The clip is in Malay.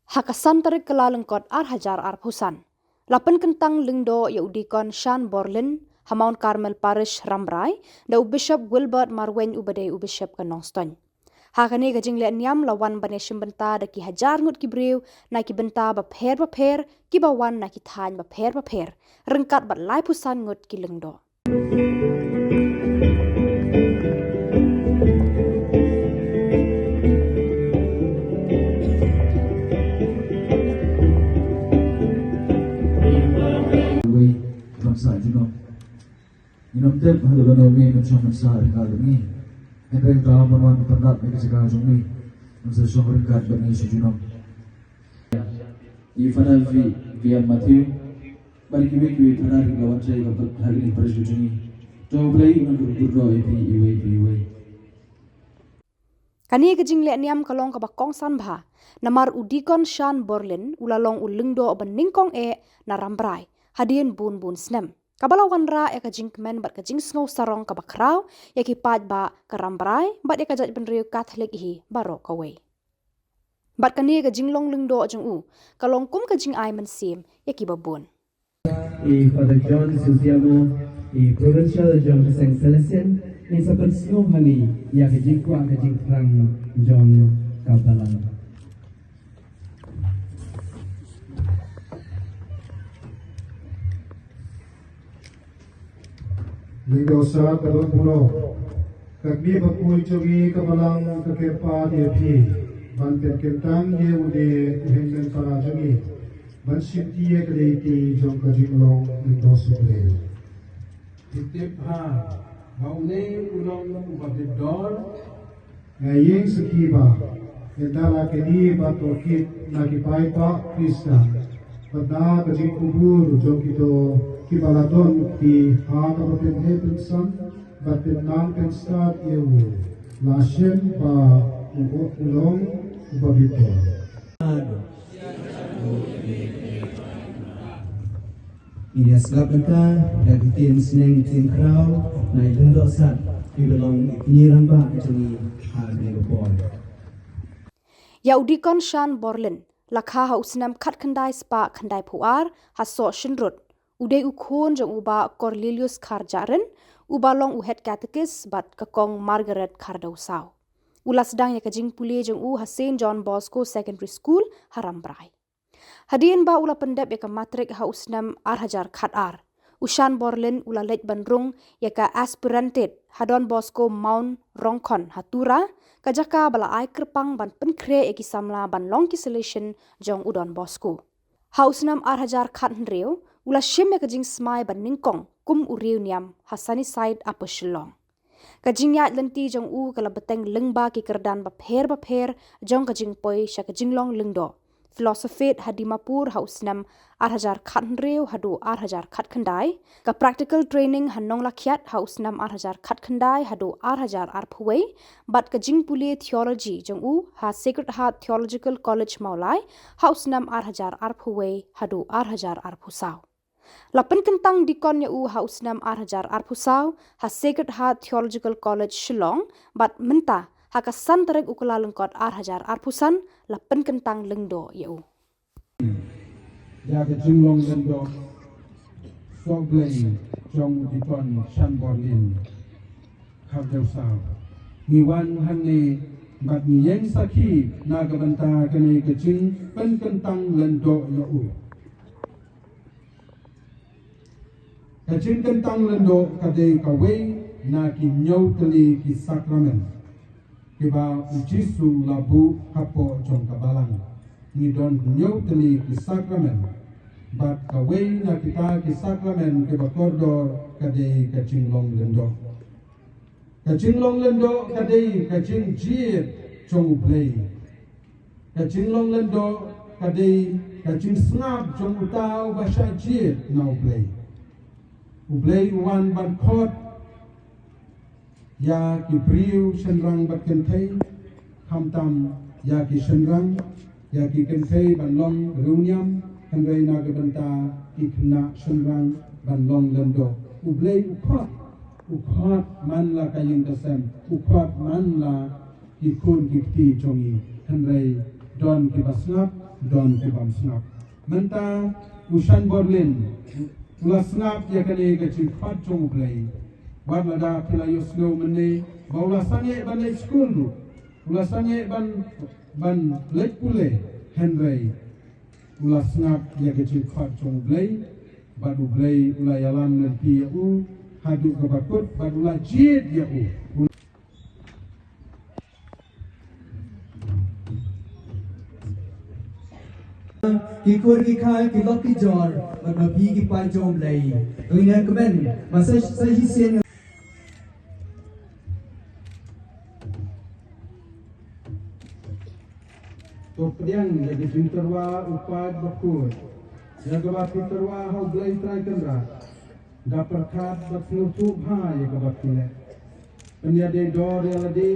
hakasan tarik Kyllalyngkot hajar pusan. Pynkyntang Lyngdoh Dikon Shanborlin Mount Carmel Parish Rambrai da Bishop Willbert Marwein ubadai Bishop Nongstoiñ. Hakane ka jinglehniam lawan baneshim bynta da ki hajar ngut ki briew na ki bynta bapher kiba wan na ki thain bapher ryngkat bat lai pusan ngut ki Lyngdoh. Inamtep halaga mi mensyong sa ringalungi. Henry ka manwan pendat mi kesega jumi. Masa syong ringkat bagi sejunam. Ifana via Matthew. Bagi kiwi tarik lawan saya dapat hari ini Parish Rambrai. Coba play untuk berdoa iwe. Kani ka jinglehniam kalong ka kongsan bha. Namar Dikon Shanborlin ulalong Lyngdoh ban nyngkong na Rambrai Hadien Bun Bun Snem. Kabala wanrah ka jingkmen bat ka jingsngau sarong ka bakraw ki paj ba ka Rambrai bat ka jaj briew Catholic hi baro ka wei. Bat kani ka jinglong Lyngdoh jung kalong kum ka jing ai man sim kiba bun. Father John Susiamo, Provincial John St. Celestin, sa pensiong hani ka jingkwa ka jingkrang John Kautalan. Lyngdoh sa kalong puno, kagmi bakul jogi kabalang kakepa DP, ban pynkyntang ye ude uhengmen para jogi, ban shipti ye kadeti jong kajinglong Lyngdoh suble. Titip ha, maune ulong ubabidor, Ngayeng sekiba, kendala kini batokit nakipay pa Krista, pada kajing kubur jong kito kibalaton di hakapatin hepensan batin nang pensat yewu lasyen ba ulong ubabito. Ini sebab kita dari tim seneng tim crowd naik Lyngdoh sat belong ni rambak jadi hari boy. Dikon Shanborlin lakha hausnam khat khandai spa khandai puar haso shinrut uday ukhon jong uba Corlelius Kharjahrin ubalong head catechist bat kakong Margareth Khardewsaw. Ulas dang ya kajing puli jong St. John Bosco Secondary School Rambrai. Hadien ba ula pendep ya ka matrik hausnam hajar khatar. Shanborlin ula lej bandrung ya ka aspiranted hadon Bosco Mount Rongkon hatura kajaka bala ai kerpang ban penkre ya ki samla ban long ki selection jong udon Bosco. Hausnam hajar khatnreu ula shim ya kajing smai ban nyngkong kum ryngnyam hasani side apa shillong. Kajing ya lenti jong kala beteng lengba ki kerdan bapher jong kajing poi sya kajinglong Lyngdoh. Philosophy hadimapur hausnam hajar khatnreu hadu hajar khatkhandai ka practical training hanong lakyat hausnam hajar khatkhandai hadu hajar arphuwei bat kajing puli theology jong ha Sacred Heart Theological College Maulai hausnam hajar arphuwei hadu hajar arphusaw. Pynkyntang Dikon hausnam hajar arphusaw ha Sacred Heart Theological College Shillong bat menta hakasan tarik Kyllalyngkot hajar arphusan pynkyntang Lyngdoh ya ke jinglong Lyngdoh, sobleng jong Dikon Shanborlin, Khardewsaw. Miwan hani bat miyeng sakhi nagabanta kene ke jing pynkyntang Lyngdoh Kajing kentang Lyngdoh kadai kawai na ki nyau kali ki sakramen. Kiba ujisu labu hapo jong kabalang. Ni don nyau kali ki sakramen. Bat kawai na kita ki sakramen kiba kordor kadai kajinglong Lyngdoh. Kajinglong Lyngdoh kadai kajing jir jong play. Kajinglong Lyngdoh kadai kajing snap jong utau basha jir now play. Ublay wan ban khot ya ki briew shenrang bat kentei hamtam ya ki shenrang ya ki kentei ban long ryngnyam henrei nagabanta ki khna shenrang ban long Lyngdoh ublay ukhot man la kaying kasem ukhot man la ki khun ki ti chongi henrei don ki basnap don kibam snap menta Shanborlin ula snap ya kane ke chi khat chong play bad lada pila yoslo mene baula sange ban school du ula sange ban lek pule henry ula snap ya ke chi khat chong play badu play ula yalan len pi u hadu ke bakut badu la jid ya u ki khur ki khai ki lok ki jor ma pi ki pai jom lei nyngkmen ma sa hi sen to pediang jadi pinterwa upad bakut jaga ba pinterwa hau blai trai kendra da perkat bat nutup ha ya ka bakile penyade dor ya lade